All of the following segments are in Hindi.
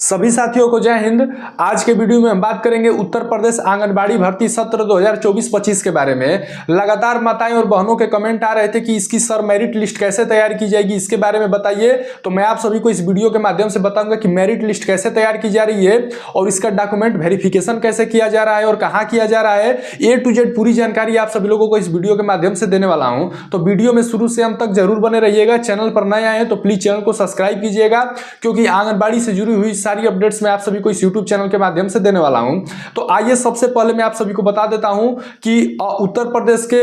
सभी साथियों को जय हिंद। आज के वीडियो में हम बात करेंगे उत्तर प्रदेश आंगनबाड़ी भर्ती सत्र 2024-25 के बारे में। लगातार माताएं और बहनों के कमेंट आ रहे थे कि इसकी सर मेरिट लिस्ट कैसे तैयार की जाएगी, इसके बारे में बताइए। तो मैं आप सभी को इस वीडियो के माध्यम से बताऊंगा कि मेरिट लिस्ट कैसे तैयार की जा रही है और इसका डॉक्यूमेंट वेरिफिकेशन कैसे किया जा रहा है और कहाँ किया जा रहा है। A to Z पूरी जानकारी आप सभी लोगों को इस वीडियो के माध्यम से देने वाला हूं। तो वीडियो में शुरू से अंत तक जरूर बने रहिएगा। चैनल पर नए आए हैं तो प्लीज चैनल को सब्सक्राइब कीजिएगा, क्योंकि आंगनबाड़ी से जुड़ी हुई सारी अपडेट्स मैं आप सभी को इस YouTube चैनल के माध्यम से देने वाला हूं। तो आइए सबसे पहले मैं आप सभी को बता देता हूं कि उत्तर प्रदेश के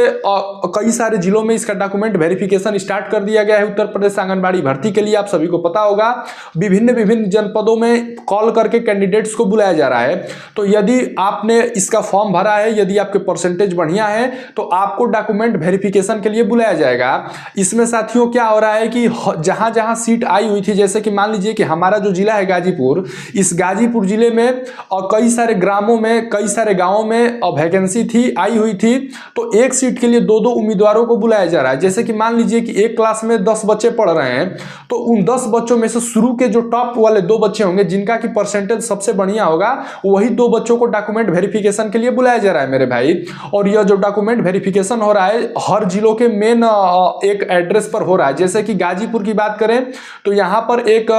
कई सारे जिलों में इसका डॉक्यूमेंट वेरिफिकेशन स्टार्ट कर दिया गया है। उत्तर प्रदेश आंगनबाड़ी भर्ती के लिए आप सभी को पता होगा विभिन्न जनपदों में कॉल करके कैंडिडेट्स को बुलाया जा रहा है। तो यदि आपने इसका फॉर्म भरा है, यदि आपके परसेंटेज बढ़िया है, तो आपको डॉक्यूमेंट वेरिफिकेशन के लिए बुलाया जाएगा। इसमें साथियों क्या हो रहा है कि जहां जहां सीट आई हुई थी, जैसे कि मान लीजिए कि हमारा जो जिला है गाजीपुर, इस गाजीपुर जिले में और कई सारे ग्रामों में, कई सारे गांवों में वैकेंसी थी, आई हुई थी। तो एक सीट के लिए दो उम्मीदवारों को बुलाया जा रहा है। जैसे कि मान लीजिए कि एक क्लास में 10 बच्चे पढ़ रहे हैं, तो उन 10 बच्चों में से शुरू के जो टॉप वाले 2 बच्चे होंगे, जिनका की परसेंटेज सबसे बढ़िया होगा, वही 2 बच्चों को डॉक्यूमेंट वेरिफिकेशन के लिए बुलाया जा रहा है मेरे भाई। और यह जो डॉक्यूमेंट वेरिफिकेशन हो रहा है हर जिलों के मेन एक एड्रेस पर हो रहा है। जैसे कि गाजीपुर की बात करें तो यहां पर एक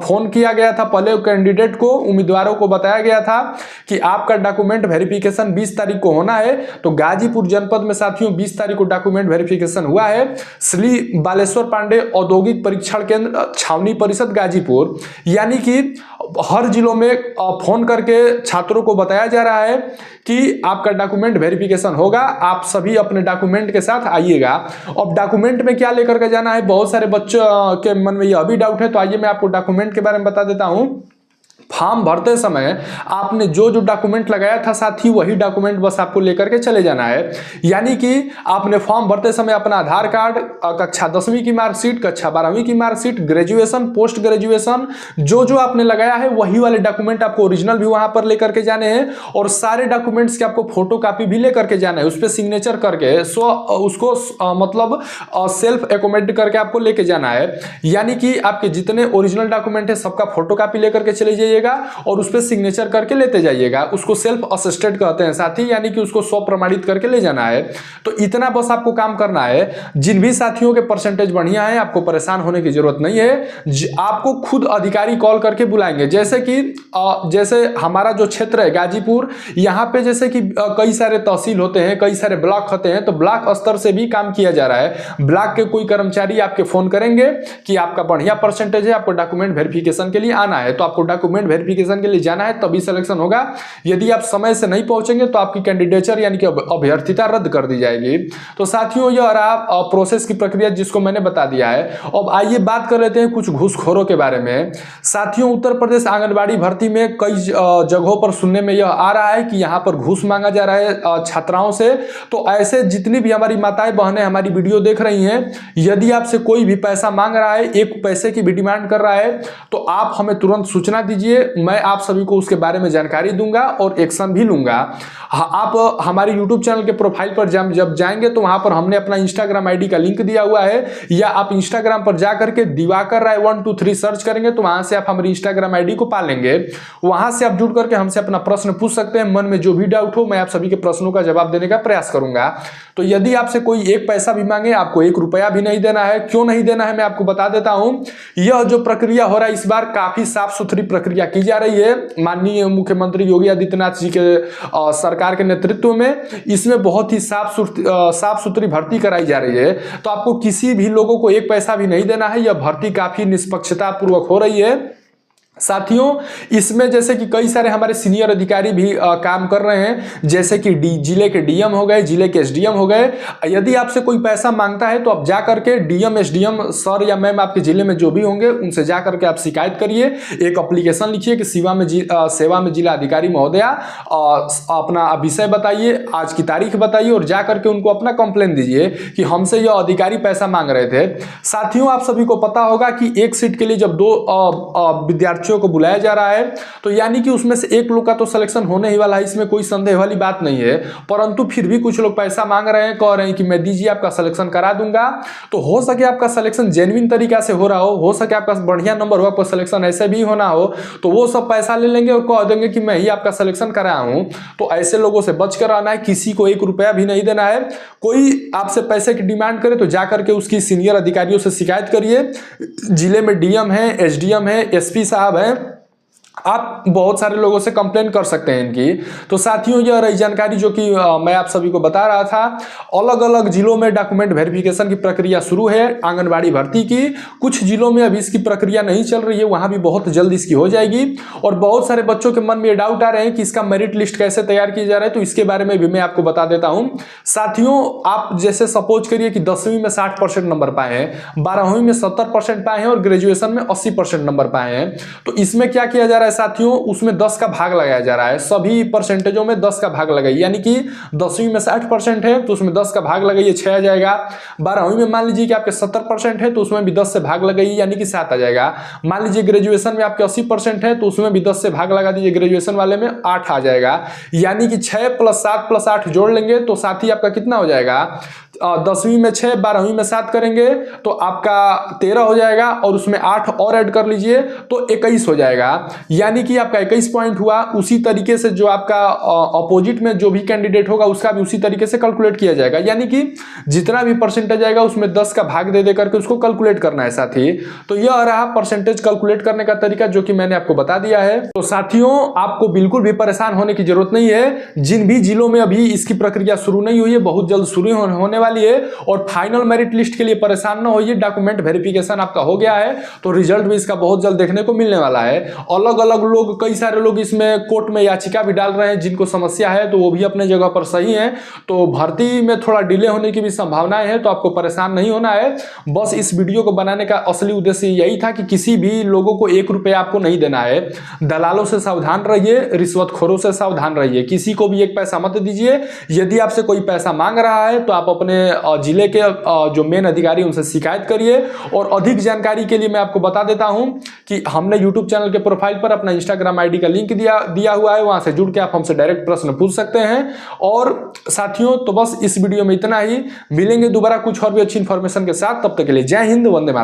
फोन किया गया था, पहले कैंडिडेट को, उम्मीदवारों को बताया गया था कि आपका डॉक्यूमेंट वेरिफिकेशन 20 तारीख को होना है। तो गाजीपुर जनपद में साथियों 20 तारीख को डॉक्यूमेंट वेरिफिकेशन हुआ है। श्री बालेश्वर पांडे औद्योगिक परीक्षण केंद्र, छावनी परिषद गाजीपुर। यानी कि हर जिलों में फोन करके छात्रों को बताया जा रहा है कि आपका डॉक्यूमेंट वेरिफिकेशन होगा, आप सभी अपने डॉक्यूमेंट के साथ आइएगा। अब डॉक्यूमेंट में क्या लेकर के जाना है, बहुत सारे बच्चों के मन में यह भी डाउट है। तो आइए मैं आपको डॉक्यूमेंट के बारे में बता देता हूं। फॉर्म भरते समय आपने जो डॉक्यूमेंट लगाया था साथी, वही डॉक्यूमेंट बस आपको लेकर के चले जाना है। यानी कि आपने फॉर्म भरते समय अपना आधार कार्ड, कक्षा 10वीं की मार्कशीट, कक्षा 12वीं की मार्कशीट, ग्रेजुएशन, पोस्ट ग्रेजुएशन, जो आपने लगाया है वही वाले डॉक्यूमेंट आपको ओरिजिनल भी वहां पर लेकर के जाने हैं। और सारे डॉक्यूमेंट्स के आपको फोटो कॉपी भी लेकर के जाना है, उस पर सिग्नेचर करके उसको मतलब सेल्फ एकोमेंट करके आपको लेके जाना है। यानी कि आपके जितने ओरिजिनल डॉक्यूमेंट है सबका फोटो कॉपी लेकर के चले जाइए और उस पे सिग्नेचर करके लेते जाइएगा। उसको सेल्फ असिस्टेड कहते हैं साथी, यानी कि उसको स्व प्रमाणित करके ले जाना है। तो इतना बस आपको काम करना है। जिन भी साथियों के परसेंटेज बढ़िया है, आपको परेशान होने की जरूरत नहीं है। आपको खुद अधिकारी कॉल करके बुलाएंगे। जैसे हमारा जो क्षेत्र है गाजीपुर, यहाँ पे जैसे कि कई सारे तहसील होते हैं, कई सारे ब्लॉक होते हैं, तो ब्लॉक स्तर से भी काम किया जा रहा है। ब्लॉक के कोई कर्मचारी आपके फोन करेंगे कि आपका बढ़िया परसेंटेज है, आपको डॉक्यूमेंट वेरिफिकेशन के लिए आना है। तो आपको डॉक्यूमेंट वेरिफिकेशन के लिए जाना है, तभी सिलेक्शन होगा। यदि आप समय से नहीं पहुंचेंगे तो आपकी कैंडिडेचर यानी कि अभ्यर्थिता रद्द कर दी जाएगी। तो साथियों यह रहा प्रोसेस की प्रक्रिया जिसको मैंने बता दिया है। अब आइए बात कर लेते हैं कुछ घूसखोरों के बारे में। साथियों उत्तर प्रदेश आंगनबाड़ी भर्ती में कई जगहों पर सुनने में यह आ रहा है कि यहां पर घूस मांगा जा रहा है छात्राओं से। तो ऐसे जितनी भी हमारी माताएं बहनें हमारी वीडियो देख रही हैं, यदि आपसे कोई भी पैसा मांग रहा है, एक पैसे की भी डिमांड कर रहा है, तो आप हमें तुरंत सूचना दीजिए। मैं आप सभी को उसके बारे में जानकारी दूंगा और एक्शन भी लूंगा। आप हमारे YouTube चैनल के प्रोफाइल पर जब जाएंगे तो वहां पर हमने अपना इंस्टाग्राम आईडी का लिंक दिया हुआ है, या आप इंस्टाग्राम पर जाकर के दिवाकर राय 123 सर्च करेंगे तो वहां से आप हमारी इंस्टाग्राम आईडी को पा लेंगे। वहां से आप जुड़ करके हमसे अपना प्रश्न पूछ सकते हैं। मन में जो भी डाउट हो, मैं आप सभी के प्रश्नों का जवाब देने का प्रयास करूंगा। तो यदि आपसे कोई एक पैसा भी मांगे, आपको 1 रुपया भी नहीं देना है। क्यों नहीं देना है मैं आपको बता देता हूं। यह जो प्रक्रिया हो रहा है इस बार काफी साफ सुथरी प्रक्रिया की जा रही है माननीय मुख्यमंत्री योगी आदित्यनाथ जी के सरकार के नेतृत्व में। इसमें बहुत ही साफ सुथरी भर्ती कराई जा रही है। तो आपको किसी भी लोगों को 1 पैसा भी नहीं देना है। यह भर्ती काफी निष्पक्षता पूर्वक हो रही है। साथियों इसमें जैसे कि कई सारे हमारे सीनियर अधिकारी भी काम कर रहे हैं, जैसे कि जिले के डीएम हो गए, जिले के एसडीएम हो गए। यदि आपसे कोई पैसा मांगता है तो आप जा करके डीएम एसडीएम सर या मैम आपके जिले में जो भी होंगे उनसे जा करके आप शिकायत करिए। एक एप्लीकेशन लिखिए कि सेवा में जिला अधिकारी महोदया, अपना विषय बताइए, आज की तारीख बताइए और जा करके उनको अपना कंप्लेन दीजिए कि हमसे यह अधिकारी पैसा मांग रहे थे। साथियों आप सभी को पता होगा कि एक सीट के लिए जब 2 विद्यार्थी परीक्षार्थियों को बुलाया जा रहा है। तो यानी कि उसमें से एक लोग का तो सिलेक्शन होने ही वाला है, इसमें कोई संदेह वाली बात नहीं है। परंतु फिर भी कुछ लोग पैसा मांग रहे हैं, कह रहे हैं कि मैं दीजिए आपका सिलेक्शन करा दूंगा। तो हो सके आपका सिलेक्शन जेन्युइन तरीका से हो रहा हो सके आपका बढ़िया नंबर हो, आपका सिलेक्शन ऐसे भी होना हो, तो वो सब पैसा ले लेंगे और कह देंगे कि मैं ही आपका सिलेक्शन कराया हूं। तो ऐसे लोगों से बच कर रहना है, किसी को 1 रुपया भी नहीं देना है। कोई आपसे पैसे की डिमांड करे तो जाकर के उसकी सीनियर अधिकारियों से शिकायत करिए। जिले में डीएम है, एसडीएम है, एसपी साहब हैं, आप बहुत सारे लोगों से कंप्लेन कर सकते हैं इनकी। तो साथियों, यह रही जानकारी जो कि मैं आप सभी को बता रहा था। अलग अलग जिलों में डॉक्यूमेंट वेरिफिकेशन की प्रक्रिया शुरू है आंगनबाड़ी भर्ती की। कुछ जिलों में अभी इसकी प्रक्रिया नहीं चल रही है, वहां भी बहुत जल्द इसकी हो जाएगी। और बहुत सारे बच्चों के मन में ये डाउट आ रहे हैं कि इसका मेरिट लिस्ट कैसे तैयार किया जा रहा है, तो इसके बारे में भी मैं आपको बता देता हूं। साथियों, आप जैसे सपोज करिए कि 10वीं में 60% नंबर पाए हैं, 12वीं में 70% पाए हैं और ग्रेजुएशन में 80% नंबर पाए हैं। तो इसमें क्या किया जा रहा है साथियों, उसमें 10 का भाग लगाया जा रहा है। सभी परसेंटेजों में 10 का भाग लगाइए, यानी कि 10वीं में 60% है तो उसमें 10 का भाग लगाइए, 6 आ जाएगा। 12वीं में मान लीजिए कि आपके 70% है तो उसमें भी 10 से भाग लगाइए, यानी कि 7 आ जाएगा। मान लीजिए ग्रेजुएशन में आपके 80% है तो उसमें भी 10 से भाग लगा दीजिए, ग्रेजुएशन वाले में 8 आ जाएगा। यानी कि 6 + 7 + 8 जोड़ लेंगे तो साथी आपका कितना हो जाएगा, 10वीं में 6, 12वीं में 7 करेंगे तो आपका 13 हो जाएगा, और उसमें 8 और ऐड कर लीजिए तो 21 हो जाएगा। यानी कि आपका 21 पॉइंट हुआ। उसी तरीके से जो आपका अपोजिट में जो भी कैंडिडेट होगा उसका भी उसी तरीके से कैलकुलेट किया जाएगा, यानी कि जितना भी परसेंटेज आएगा उसमें 10 का भाग दे करके उसको कैलकुलेट करना है साथी। तो यह रहा परसेंटेज कैलकुलेट करने का तरीका जो कि मैंने आपको बता दिया है। तो साथियों, आपको बिल्कुल भी परेशान होने की जरूरत नहीं है। जिन भी जिलों में अभी इसकी प्रक्रिया शुरू नहीं हुई है, बहुत जल्द शुरू होने वाली है। और फाइनल मेरिट लिस्ट के लिए परेशान ना होइए, डॉक्यूमेंट वेरिफिकेशन आपका हो गया है तो रिजल्ट भी इसका बहुत जल्द देखने को मिलने वाला है। अलग अलग लोग, कई सारे लोग इसमें कोर्ट में याचिका भी डाल रहे हैं, जिनको समस्या है तो वो भी अपने जगह पर सही है। तो भर्ती में थोड़ा डिले होने की भी संभावनाएं हैं, तो आपको परेशान नहीं होना है। बस इस वीडियो को बनाने का असली उद्देश्य यही था कि किसी भी लोगों को 1 रुपया आपको नहीं देना है। दलालों से सावधान रहिए, रिश्वतखोरों से सावधान रहिए, किसी को भी 1 पैसा मत दीजिए। यदि आपसे कोई पैसा मांग रहा है तो आप अपने जिले के जो मेन अधिकारी उनसे शिकायत करिए। और अधिक जानकारी के लिए मैं आपको बता देता हूं कि हमने YouTube चैनल के प्रोफाइल पर अपना Instagram ID का लिंक दिया हुआ है, वहां से जुड़ के आप हमसे डायरेक्ट प्रश्न पूछ सकते हैं। और साथियों, तो बस इस वीडियो में इतना ही। मिलेंगे दोबारा कुछ और भी अच्छी इंफॉर्मेशन के साथ, तब तक के लिए जय हिंद, वंदे मातरम।